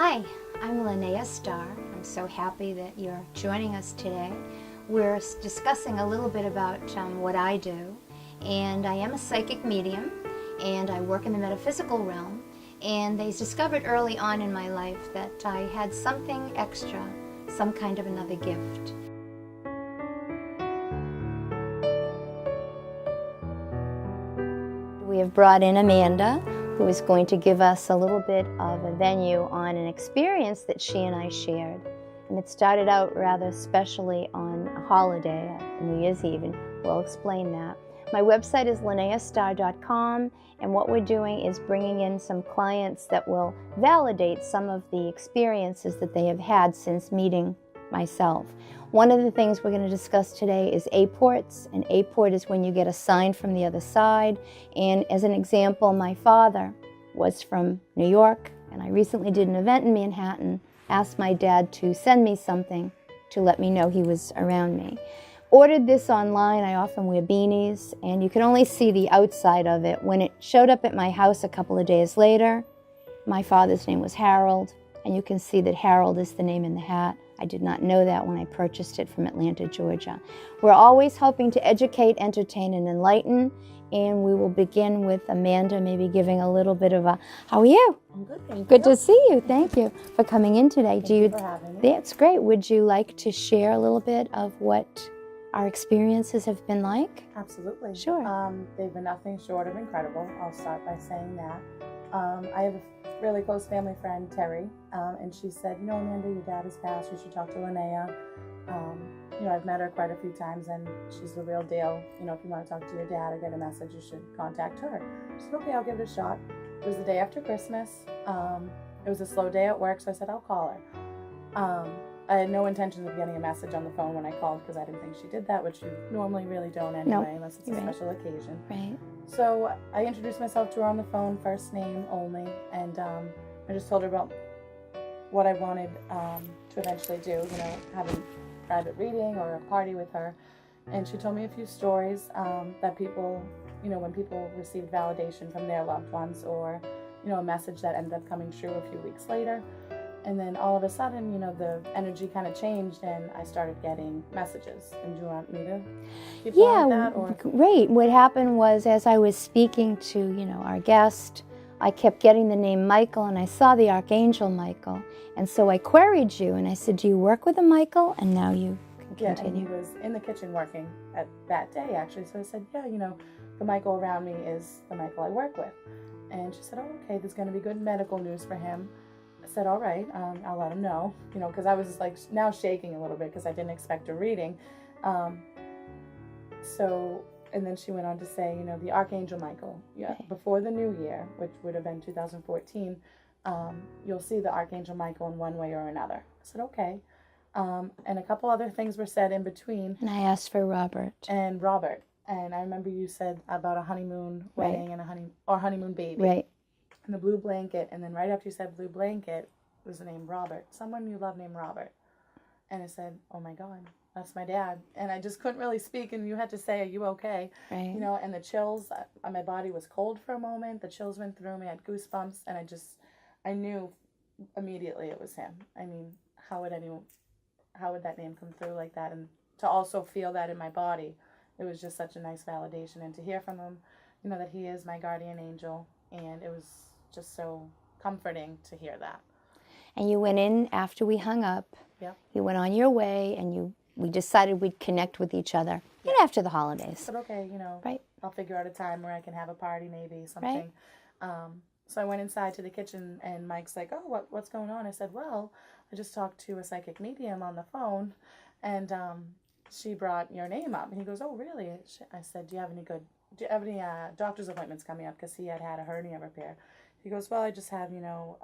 Hi, I'm Linnea Starr. I'm so happy that you're joining us today. We're discussing a little bit about what I do, and I am a psychic medium, and I work in the metaphysical realm, and they discovered early on in my life that I had something extra, some kind of another gift. We have brought in Amanda, who is going to give us a little bit of a venue on an experience that she and I shared. And it started out rather specially on a holiday, New Year's Eve, and we'll explain that. My website is linneastar.com, and what we're doing is bringing in some clients that will validate some of the experiences that they have had since meeting myself. One of the things we're going to discuss today is apports. An apport is when you get a sign from the other side. And as an example, my father was from New York, and I recently did an event in Manhattan, asked my dad to send me something to let me know he was around me. Ordered this online. I often wear beanies, and you can only see the outside of it. When it showed up at my house a couple of days later, my father's name was Harold, and you can see that Harold is the name in the hat. I did not know that when I purchased it from Atlanta, Georgia. We're always hoping to educate, entertain, and enlighten, and we will begin with Amanda maybe giving a little bit of a, how are you? I'm good, thank you. Good to see you. Thank you for coming in today. Thank you for having me. That's great. Would you like to share a little bit of what our experiences have been like? Absolutely. Sure. They've been nothing short of incredible. I'll start by saying that. I have a really close family friend, Terry, and she said, you know, Amanda, your dad has passed. You should talk to Linnea. You know, I've met her quite a few times, and she's the real deal. You know, if you want to talk to your dad or get a message, you should contact her. I said, okay, I'll give it a shot. It was the day after Christmas. It was a slow day at work, so I said, I'll call her. I had no intention of getting a message on the phone when I called because I didn't think she did that, which you normally really don't anyway, unless it's a special occasion. Right. So I introduced myself to her on the phone, first name only, and I just told her about what I wanted to eventually do, you know, having a private reading or a party with her. And she told me a few stories that people, you know, when people received validation from their loved ones, or, you know, a message that ended up coming true a few weeks later. And then all of a sudden, you know, the energy kind of changed, and I started getting messages. And do you want me to keep going with that? Or? Great. What happened was, as I was speaking to, you know, our guest, I kept getting the name Michael, and I saw the Archangel Michael. And so I queried you, and I said, do you work with a Michael? And now you can continue. Yeah, and he was in the kitchen working at that day, actually. So I said, yeah, you know, the Michael around me is the Michael I work with. And she said, oh, okay, there's going to be good medical news for him. I said, all right, I'll let him know, you know, because I was like now shaking a little bit because I didn't expect a reading. And then she went on to say, you know, the Archangel Michael, before the new year, which would have been 2014, you'll see the Archangel Michael in one way or another. I said, okay. And a couple other things were said in between. And I asked for Robert. And Robert. And I remember you said about a honeymoon wedding and honeymoon baby. Right. And the blue blanket, and then right after you said blue blanket was the name Robert. Someone you love named Robert. And I said, oh my God, that's my dad. And I just couldn't really speak, and you had to say, are you okay? Right. You know, and the chills, my body was cold for a moment. The chills went through me. I had goosebumps, and I knew immediately it was him. I mean, how would that name come through like that? And to also feel that in my body, it was just such a nice validation. And to hear from him, you know, that he is my guardian angel, and it was just so comforting to hear that. And you went in after we hung up. Yeah. You went on your way, and we decided we'd connect with each other after the holidays. I said, okay, you know, right. I'll figure out a time where I can have a party, maybe something. Right. So I went inside to the kitchen, and Mike's like, oh, what's going on? I said, well, I just talked to a psychic medium on the phone, and she brought your name up. And he goes, oh, really? I said, do you have any doctor's appointments coming up? Because he had a hernia repair. He goes, well, I just have, you know,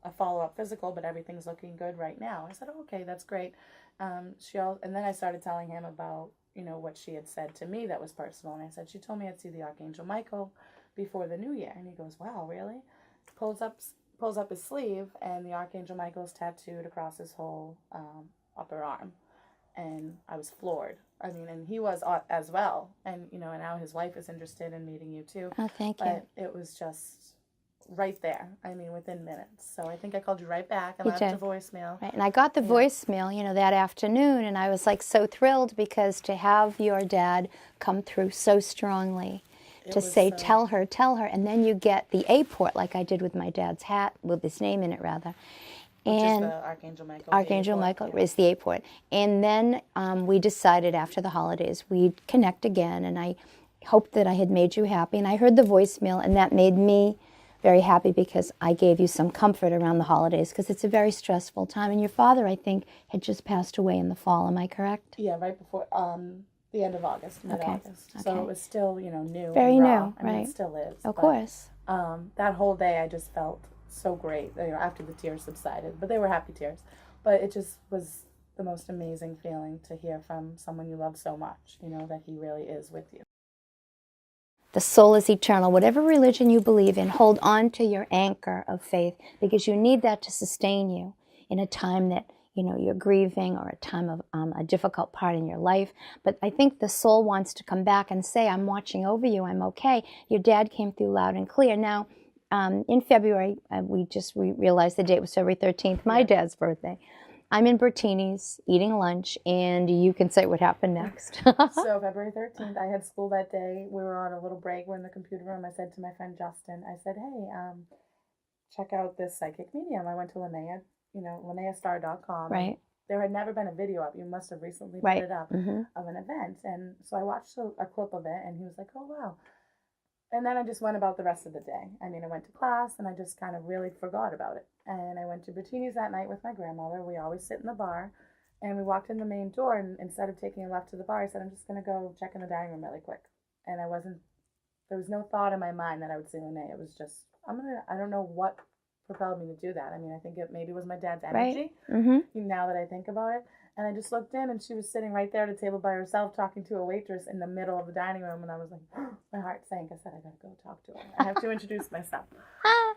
a follow-up physical, but everything's looking good right now. I said, oh, okay, that's great. And then I started telling him about, you know, what she had said to me that was personal. And I said, she told me I'd see the Archangel Michael before the new year. And he goes, wow, really? Pulls up his sleeve, and the Archangel Michael's tattooed across his whole upper arm. And I was floored. I mean, and he was as well. And, you know, and now his wife is interested in meeting you too. Oh, thank you. But it was just right there. I mean, within minutes. So I think I called you right back and You left did. a voicemail. Right. And I got the voicemail, you know, that afternoon, and I was like so thrilled because to have your dad come through so strongly to say, tell her, and then you get the A-port like I did with my dad's hat, with his name in it rather. Which and is the Archangel Michael. Archangel Michael is the A-port. And then we decided after the holidays we'd connect again, and I hoped that I had made you happy. And I heard the voicemail, and that made me very happy because I gave you some comfort around the holidays because it's a very stressful time. And your father, I think, had just passed away in the fall. Am I correct? Yeah, right before the end of August, mid-August. Okay. So it was still, you know, new. Very and new, raw. I mean, right. it still is. Of course. That whole day I just felt so great, you know, after the tears subsided. But they were happy tears. But it just was the most amazing feeling to hear from someone you love so much, you know, that he really is with you. The soul is eternal. Whatever religion you believe in, hold on to your anchor of faith because you need that to sustain you in a time that, you know, you're grieving or a time of a difficult part in your life. But I think the soul wants to come back and say, I'm watching over you, I'm okay. Your dad came through loud and clear. Now, in February, we realized the date was February 13th, my dad's birthday. I'm in Bertini's eating lunch, and you can say what happened next. So February 13th, I had school that day. We were on a little break. We're in the computer room. I said to my friend Justin, I said, hey, check out this psychic medium. I went to LINNEA, you know, LinneaStar.com. Right. There had never been a video up. You must have recently put it up of an event. And so I watched a clip of it, and he was like, oh, wow. And then I just went about the rest of the day. I mean, I went to class, and I just kind of really forgot about it. And I went to Bertini's that night with my grandmother. We always sit in the bar. And we walked in the main door, and instead of taking a left to the bar, I said, I'm just going to go check in the dining room really quick. And there was no thought in my mind that I would see LINNEA. It was just, I don't know what propelled me to do that. I mean, I think it maybe was my dad's energy, now that I think about it. And I just looked in, and she was sitting right there at a table by herself talking to a waitress in the middle of the dining room. And I was like, my heart sank. I said, I got to go talk to her. I have to introduce myself.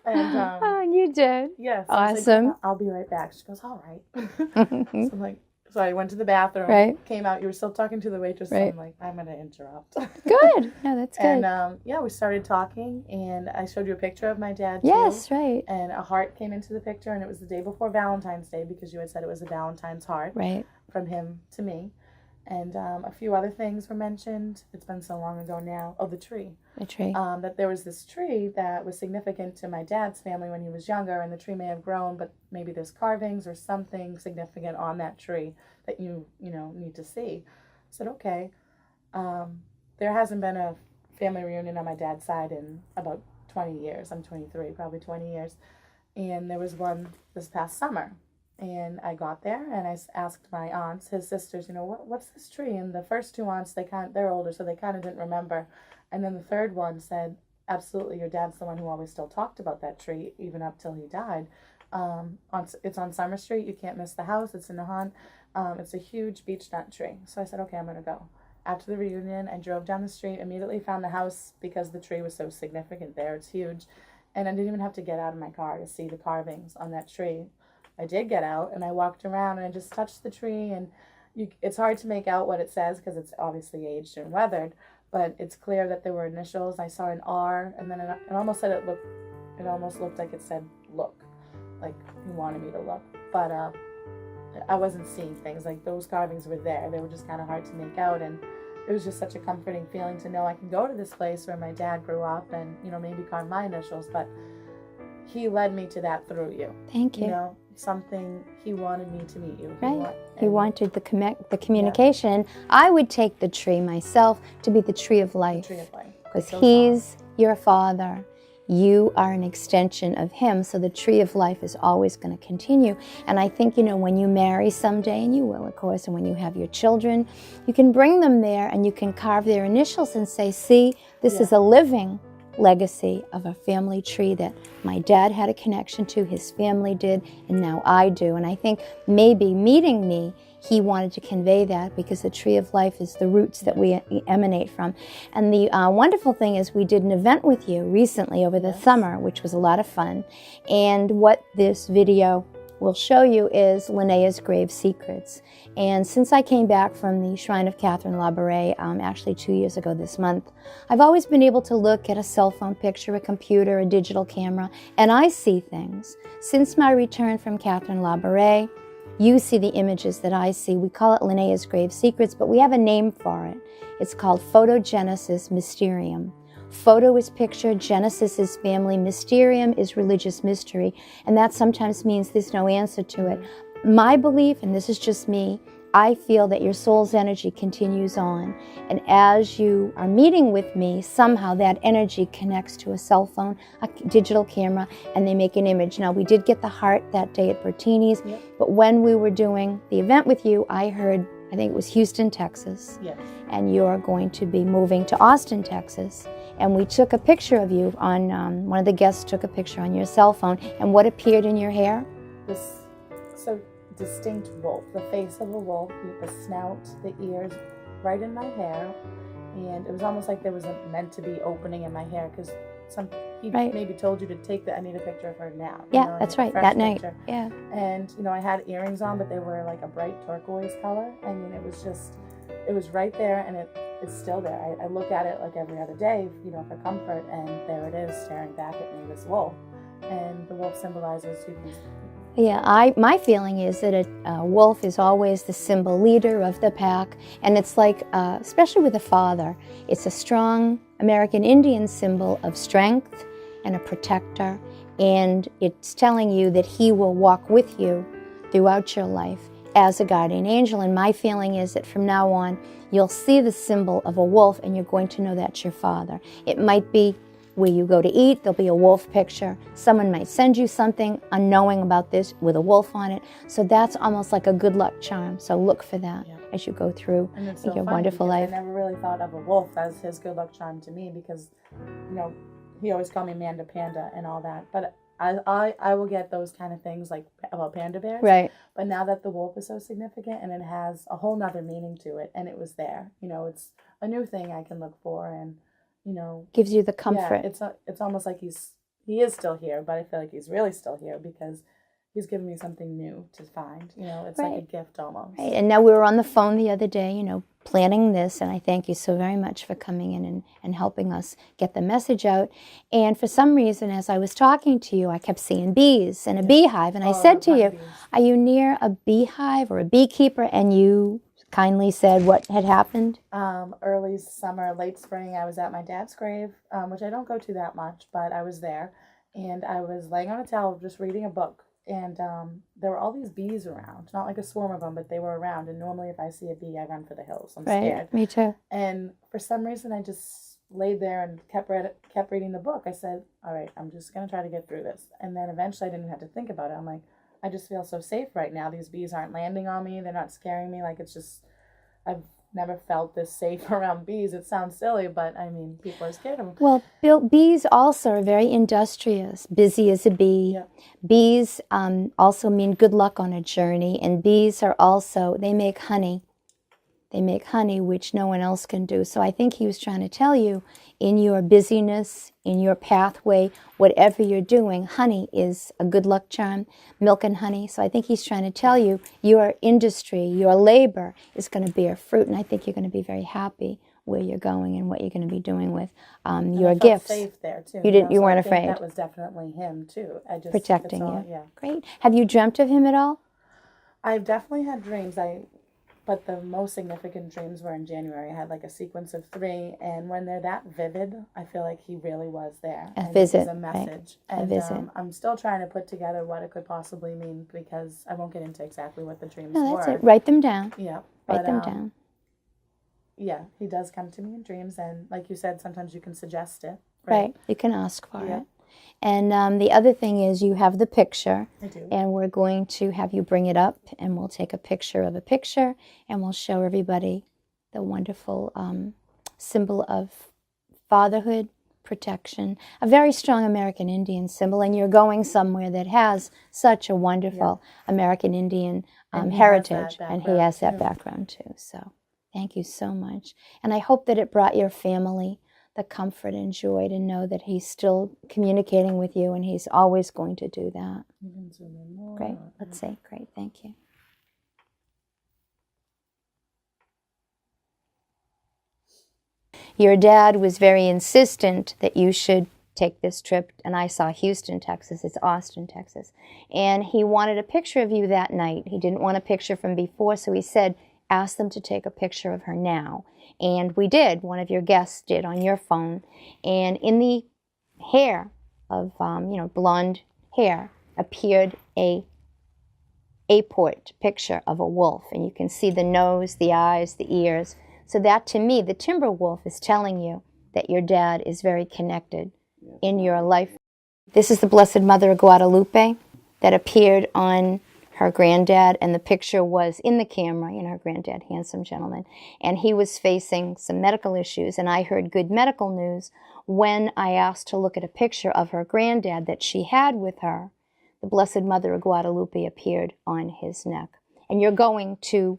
And you did. Yes. Awesome. I was like, I'll be right back. She goes, all right. So I'm like, so I went to the bathroom, came out. You were still talking to the waitress. So I'm like, I'm going to interrupt. Good. No, that's good. And we started talking, and I showed you a picture of my dad, too. Yes, right. And a heart came into the picture, and it was the day before Valentine's Day because you had said it was a Valentine's heart from him to me. And a few other things were mentioned. It's been so long ago now. Oh, the tree. The tree. That there was this tree that was significant to my dad's family when he was younger, and the tree may have grown, but maybe there's carvings or something significant on that tree that you need to see. I said, okay. There hasn't been a family reunion on my dad's side in about 20 years. I'm 23, probably 20 years. And there was one this past summer. And I got there, and I asked my aunts, his sisters, what's this tree? And the first two aunts, they're older, so they kind of didn't remember. And then the third one said, absolutely, your dad's the one who always still talked about that tree, even up till he died. It's on Summer Street. You can't miss the house. It's in Nahant. It's a huge beech nut tree. So I said, okay, I'm going to go. After the reunion, I drove down the street, immediately found the house because the tree was so significant there. It's huge. And I didn't even have to get out of my car to see the carvings on that tree. I did get out, and I walked around, and I just touched the tree, and it's hard to make out what it says because it's obviously aged and weathered, but it's clear that there were initials. I saw an R, and then it almost looked like it said look, like he wanted me to look, but I wasn't seeing things. Like, those carvings were there. They were just kind of hard to make out, and it was just such a comforting feeling to know I can go to this place where my dad grew up and, maybe carve my initials, but he led me to that through you. Thank you. Something he wanted me to meet you. Right. He wanted the communication. Yeah. I would take the tree myself to be the tree of life. The tree of life. Because he's your father. You are an extension of him. So the tree of life is always going to continue. And I think, when you marry someday, and you will, of course, and when you have your children, you can bring them there and you can carve their initials and say, see, this is a living legacy of a family tree that my dad had a connection to, his family did, and now I do. And I think maybe meeting me, he wanted to convey that because the tree of life is the roots that we emanate from. And the wonderful thing is we did an event with you recently over the summer, which was a lot of fun. And what this video will show you is Linnea's Grave Secrets. And since I came back from the Shrine of Catherine Labouré, actually 2 years ago this month, I've always been able to look at a cell phone picture, a computer, a digital camera, and I see things. Since my return from Catherine Labouré, you see the images that I see. We call it Linnea's Grave Secrets, but we have a name for it. It's called Photogenesis Mysterium. Photo is picture, Genesis is family, Mysterium is religious mystery, and that sometimes means there's no answer to it. My belief, and this is just me, I feel that your soul's energy continues on, and as you are meeting with me, somehow that energy connects to a cell phone, a digital camera, and they make an image. Now, we did get the heart that day at Bertini's, but when we were doing the event with you, I heard, I think it was Houston, Texas, and you're going to be moving to Austin, Texas. And we took a picture of you on, one of the guests took a picture on your cell phone, and what appeared in your hair? This so distinct wolf, the face of a wolf, the snout, the ears, right in my hair, and it was almost like there was a meant to be opening in my hair, because he maybe told you to take I need a picture of her now. Yeah, that's right, that night. Yeah. And, I had earrings on, but they were like a bright turquoise color. I mean, it was right there, and it's still there. I look at it like every other day, for comfort, and there it is staring back at me, this wolf. And the wolf symbolizes you. Yeah, my feeling is that a wolf is always the symbol leader of the pack, and it's like, especially with a father, it's a strong American Indian symbol of strength and a protector, and it's telling you that he will walk with you throughout your life as a guardian angel. And my feeling is that from now on, you'll see the symbol of a wolf, and you're going to know that's your father. It might be where you go to eat, there'll be a wolf picture. Someone might send you something unknowing about this with a wolf on it. So that's almost like a good luck charm. So look for that as you go through your wonderful life. I never really thought of a wolf as his good luck charm to me, because, he always called me Manda Panda and all that. But I will get those kind of things like about panda bears. Right. But now that the wolf is so significant, and it has a whole nother meaning to it, and it was there, it's a new thing I can look for, and gives you the comfort. Yeah, it's almost like he is still here, but I feel like he's really still here because he's given me something new to find. It's like a gift almost. Right. And now we were on the phone the other day, planning this, and I thank you so very much for coming in and helping us get the message out. And for some reason, as I was talking to you, I kept seeing bees and a beehive, and I said to you, are you near a beehive or a beekeeper? And you kindly said what had happened. Early summer, late spring, I was at my dad's grave, which I don't go to that much, but I was there, and I was laying on a towel just reading a book, and there were all these bees around, not like a swarm of them, but they were around, and normally if I see a bee, I run for the hills. I'm scared. Me too. And for some reason, I just laid there and kept reading the book. I said, all right, I'm just going to try to get through this. And then eventually I didn't have to think about it. I'm like, I just feel so safe right now. These bees aren't landing on me. They're not scaring me. Like, it's just, I've never felt this safe around bees. It sounds silly, but I mean, people are scared of them. Well, bees also are very industrious, busy as a bee. Yeah. Bees also mean good luck on a journey, and bees are also, they make honey. They make honey, which no one else can do. So I think he was trying to tell you, in your busyness, in your pathway, whatever you're doing, honey is a good luck charm, milk and honey. So I think he's trying to tell you, your industry, your labor is going to bear fruit, and I think you're going to be very happy where you're going and what you're going to be doing with your gifts. Safe there too. You weren't afraid. That was definitely him too. Protecting you. Yeah. Great. Have you dreamt of him at all? I've definitely had dreams. But the most significant dreams were in January. I had like a sequence of 3, and when they're that vivid, I feel like he really was there. A visit, it was a message. Right. And a visit. I'm still trying to put together what it could possibly mean, because I won't get into exactly what the dreams No, that's were. it. Write them down. Yeah. Write them down. Yeah, he does come to me in dreams, and like you said, sometimes you can suggest it. Right. You can ask for it. And the other thing is, you have the picture, I do. And we're going to have you bring it up, and we'll take a picture of a picture, and we'll show everybody the wonderful symbol of fatherhood, protection, a very strong American Indian symbol, and you're going somewhere that has such a wonderful American Indian heritage, and he has that background too. So thank you so much. And I hope that it brought your family the comfort and joy to know that he's still communicating with you, and he's always going to do that. You can zoom in more. Great. Let's see. Great. Thank you. Your dad was very insistent that you should take this trip, and I saw Houston, Texas. It's Austin, Texas. And he wanted a picture of you that night. He didn't want a picture from before, so he said, ask them to take a picture of her now. And we did. One of your guests did on your phone. And in the hair of, blonde hair appeared a aport picture of a wolf. And you can see the nose, the eyes, the ears. So that, to me, the timber wolf is telling you that your dad is very connected in your life. This is the Blessed Mother of Guadalupe that appeared on her granddad, and the picture was in the camera, her granddad, handsome gentleman, and he was facing some medical issues, and I heard good medical news when I asked to look at a picture of her granddad that she had with her. The Blessed Mother of Guadalupe appeared on his neck. And you're going to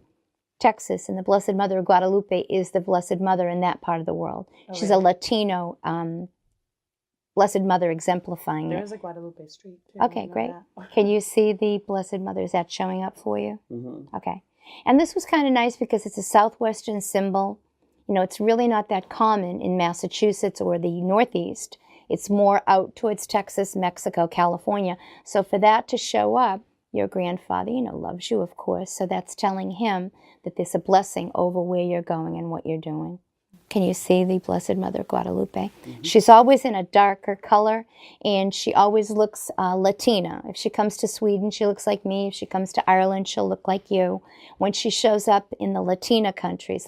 Texas, and the Blessed Mother of Guadalupe is the Blessed Mother in that part of the world. Oh, she's really? A Latino Blessed Mother exemplifying there it. There is a Guadalupe Street, too. Okay, great. Can you see the Blessed Mother? Is that showing up for you? Mm-hmm. Okay. And this was kind of nice because it's a Southwestern symbol. It's really not that common in Massachusetts or the Northeast. It's more out towards Texas, Mexico, California. So for that to show up, your grandfather, loves you, of course. So that's telling him that there's a blessing over where you're going and what you're doing. Can you see the Blessed Mother of Guadalupe? Mm-hmm. She's always in a darker color, and she always looks Latina. If she comes to Sweden, she looks like me. If she comes to Ireland, she'll look like you. When she shows up in the Latino countries,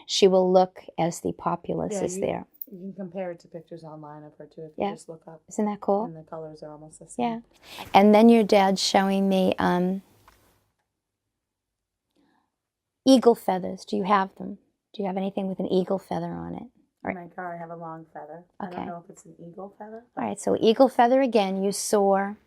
she will look as the populace is there. You can compare it to pictures online of her, too, if you just look up. Isn't that cool? And the colors are almost the same. Yeah. And then your dad's showing me eagle feathers. Do you have them? Do you have anything with an eagle feather on it? In my car, I have a long feather. Okay. I don't know if it's an eagle feather. All right, so eagle feather again, you soar.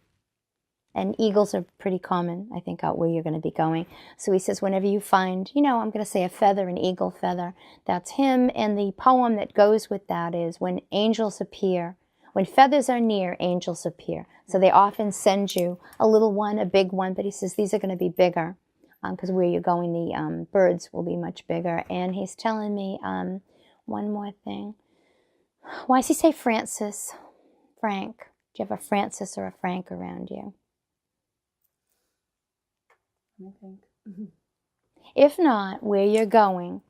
And eagles are pretty common, I think, out where you're going to be going. So he says, whenever you find, I'm going to say a feather, an eagle feather, that's him. And the poem that goes with that is, when angels appear, when feathers are near, angels appear. So they often send you a little one, a big one, but he says these are going to be bigger because where you're going, the birds will be much bigger. And he's telling me one more thing. Why does he say Francis? Frank. Do you have a Francis or a Frank around you? I think. If not, where you're going,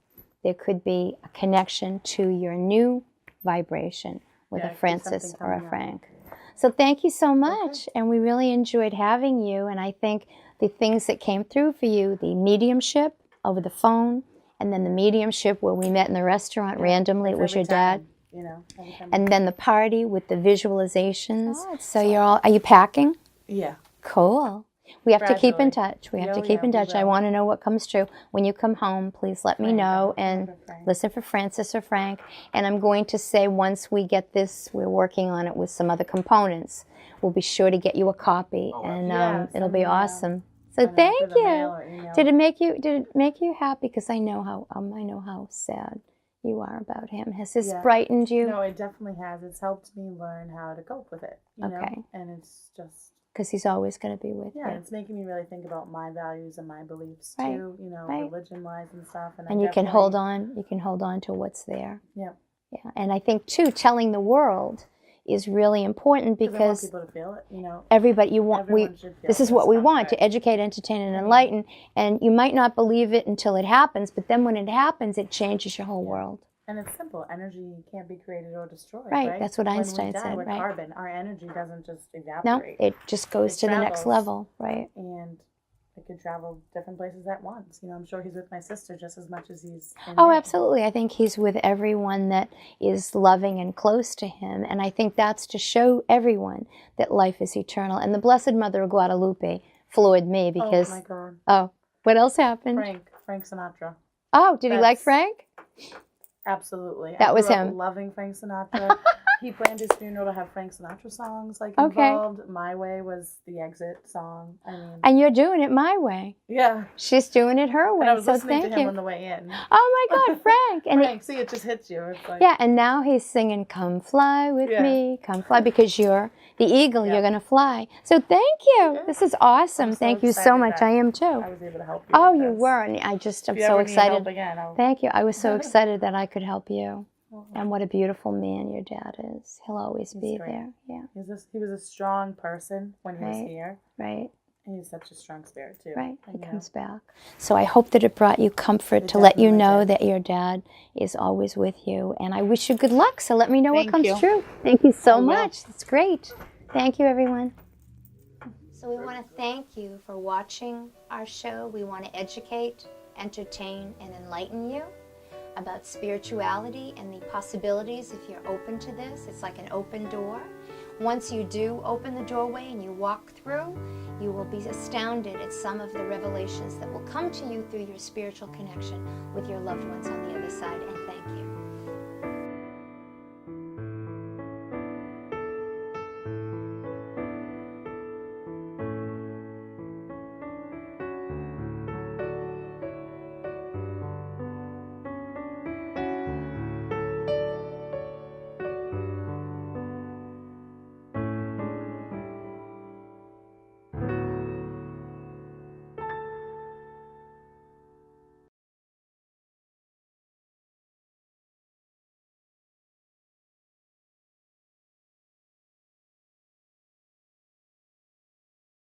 there could be a connection to your new vibration with a Francis or a Frank. So thank you so much, and we really enjoyed having you, and I think the things that came through for you, the mediumship over the phone, and then the mediumship where we met in the restaurant randomly, it was your dad. And then the party with the visualizations. Oh, so are you packing? Yeah. Cool. We have to keep in touch. We have to keep in touch. I want to know what comes true. When you come home, please let me know and listen for Francis or Frank. And I'm going to say once we get this, we're working on it with some other components. We'll be sure to get you a copy, and it'll be awesome. So thank you. Did it make you happy? Because I know how sad you are about him. Has this brightened you? No, it definitely has. It's helped me learn how to cope with it. You know? And it's just. Because he's always going to be with you. Yeah, it's making me really think about my values and my beliefs too, religion-wise and stuff. And you can hold on. You can hold on to what's there. Yeah. Yeah, and I think too, telling the world is really important because I want people to feel it. Everybody, this is what we want, to educate, entertain, and enlighten. And you might not believe it until it happens, but then when it happens, it changes your whole world. And it's simple. Energy can't be created or destroyed. Right. That's what Einstein said. With carbon, our energy doesn't just evaporate. No, it just goes to the next level. Right. And it could travel different places at once. I'm sure he's with my sister just as much as he's in me. Absolutely. I think he's with everyone that is loving and close to him. And I think that's to show everyone that life is eternal. And the Blessed Mother of Guadalupe floored me because... Oh, my God. Oh, what else happened? Frank Sinatra. Oh, did he like Frank? Absolutely. That was him. Loving Frank Sinatra. He planned his funeral to have Frank Sinatra songs like Okay. involved. My Way was the exit song. I mean, And you're doing it my way. yeah. She's doing it her way. And I was so listening thank to him you. on the way in. Oh my God, Frank! And Frank, see, it just hits you. It's like, yeah, and now he's singing "Come Fly with Yeah. Me, Come Fly," because you're the eagle. Yeah. You're gonna fly. So thank you. Yeah. This is awesome. I'm so Thank you so excited much. that I am too. I was able to help you. Oh, with you this. were, and I'm If so you ever need help excited. again, Thank you. I was so excited that I could help you. And what a beautiful man your dad is. He'll always be great. there. Yeah. He was a strong person when he was Right. here. Right. And he's such a strong spirit too. Right. He And, comes back. So I hope that it brought you comfort It to let you definitely know did. that your dad is always with you. And I wish you good luck. So let me know what Thank comes you. true. Thank you so I will. much. That's great. Thank you, everyone. So we want to thank you for watching our show. We want to educate, entertain, and enlighten you about spirituality and the possibilities if you're open to this. It's like an open door. Once you do open the doorway and you walk through, you will be astounded at some of the revelations that will come to you through your spiritual connection with your loved ones on the other side. And